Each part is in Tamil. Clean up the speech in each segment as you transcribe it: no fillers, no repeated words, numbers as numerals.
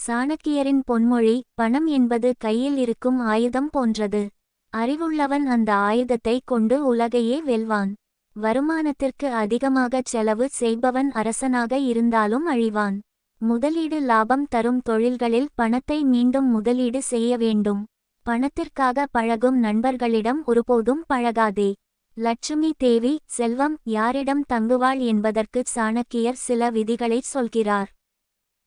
சாணக்கியரின் பொன்மொழி: பணம் என்பது கையில் இருக்கும் ஆயுதம் போன்றது. அறிவுள்ளவன் அந்த ஆயுதத்தை கொண்டு உலகையே வெல்வான். வருமானத்திற்கு அதிகமாகச் செலவு செய்பவன் அரசனாக இருந்தாலும் அழிவான். முதலீடு லாபம் தரும் தொழில்களில் பணத்தை மீண்டும் முதலீடு செய்ய வேண்டும். பணத்திற்காக பழகும் நண்பர்களிடம் ஒருபோதும் பழகாதே. லட்சுமி தேவி: செல்வம் யாரிடம் தங்குவாள் என்பதற்கு சாணக்கியர் சில விதிகளைச் சொல்கிறார்.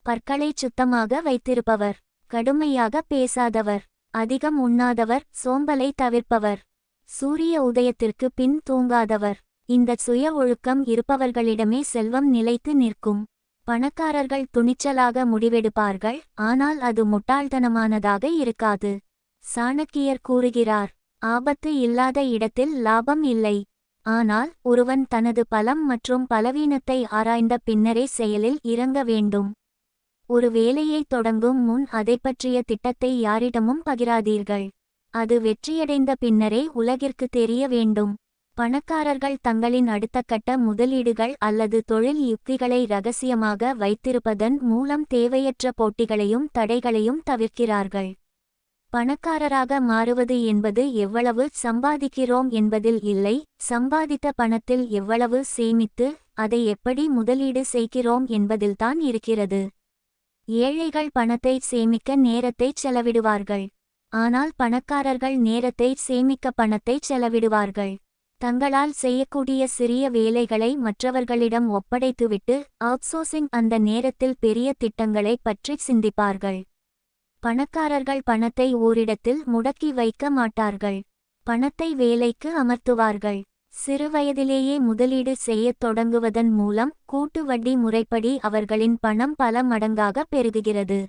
பற்களைச் சுத்தமாக வைத்திருப்பவர், கடுமையாக பேசாதவர், அதிகம் உண்ணாதவர், சோம்பலை தவிர்ப்பவர், சூரிய உதயத்திற்கு பின் தூங்காதவர். இந்த சுய ஒழுக்கம் இருப்பவர்களிடமே செல்வம் நிலைத்து நிற்கும். பணக்காரர்கள் துணிச்சலாக முடிவெடுப்பார்கள், ஆனால் அது முட்டாள்தனமானதாக இருக்காது. சாணக்கியர் கூறுகிறார்: ஆபத்து இல்லாத இடத்தில் லாபம் இல்லை. ஆனால் ஒருவன் தனது பலம் மற்றும் பலவீனத்தை ஆராய்ந்த பின்னரே செயலில் இறங்க வேண்டும். ஒரு வேலையை தொடங்கும் முன் அதைப் பற்றிய திட்டத்தை யாரிடமும் பகிராதீர்கள். அது வெற்றியடைந்த பின்னரே உலகிற்கு தெரிய வேண்டும். பணக்காரர்கள் தங்களின் அடுத்த கட்ட முதலீடுகள் அல்லது தொழில் யுக்திகளை இரகசியமாக வைத்திருப்பதன் மூலம் தேவையற்ற போட்டிகளையும் தடைகளையும் தவிர்க்கிறார்கள். பணக்காரராக மாறுவது என்பது எவ்வளவு சம்பாதிக்கிறோம் என்பதில் இல்லை, சம்பாதித்த பணத்தில் எவ்வளவு சேமித்து அதை எப்படி முதலீடு செய்கிறோம் என்பதில்தான் இருக்கிறது. ஏழைகள் பணத்தை சேமிக்க நேரத்தை செலவிடுவார்கள். ஆனால் பணக்காரர்கள் நேரத்தை சேமிக்க பணத்தை செலவிடுவார்கள். தங்களால் செய்யக்கூடிய சிறிய வேலைகளை மற்றவர்களிடம் ஒப்படைத்துவிட்டு அவுட்சோர்சிங் அந்த நேரத்தில் பெரிய திட்டங்களை பற்றி சிந்திப்பார்கள். பணக்காரர்கள் பணத்தை ஓரிடத்தில் முடக்கி வைக்க மாட்டார்கள். பணத்தை வேலைக்கு அமர்த்துவார்கள். சிறுவயதிலேயே முதலீடு செய்யத் தொடங்குவதன் மூலம் கூட்டு வட்டி முறைப்படி அவர்களின் பணம் பல மடங்காக பெருகுகிறது.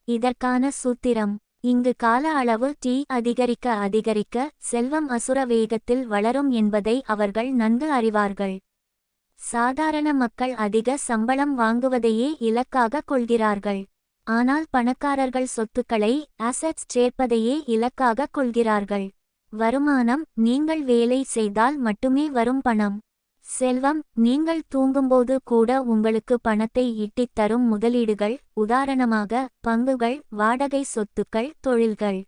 இதற்கான சூத்திரம்: இங்கு கால அளவு T அதிகரிக்க அதிகரிக்க செல்வம் அசுர வேகத்தில் வளரும் என்பதை அவர்கள் நன்கு அறிவார்கள். சாதாரண மக்கள் அதிக சம்பளம் வாங்குவதையே இலக்காக கொள்கிறார்கள். ஆனால் பணக்காரர்கள் சொத்துக்களை அசெட்ஸ் சேர்ப்பதையே இலக்காக கொள்கிறார்கள். வருமானம்: நீங்கள் வேலை செய்தால் மட்டுமே வரும் பணம். செல்வம்: நீங்கள் தூங்கும்போது கூட உங்களுக்கு பணத்தை ஈட்டித் தரும் முதலீடுகள், உதாரணமாக பங்குகள், வாடகை சொத்துக்கள், தொழில்கள்.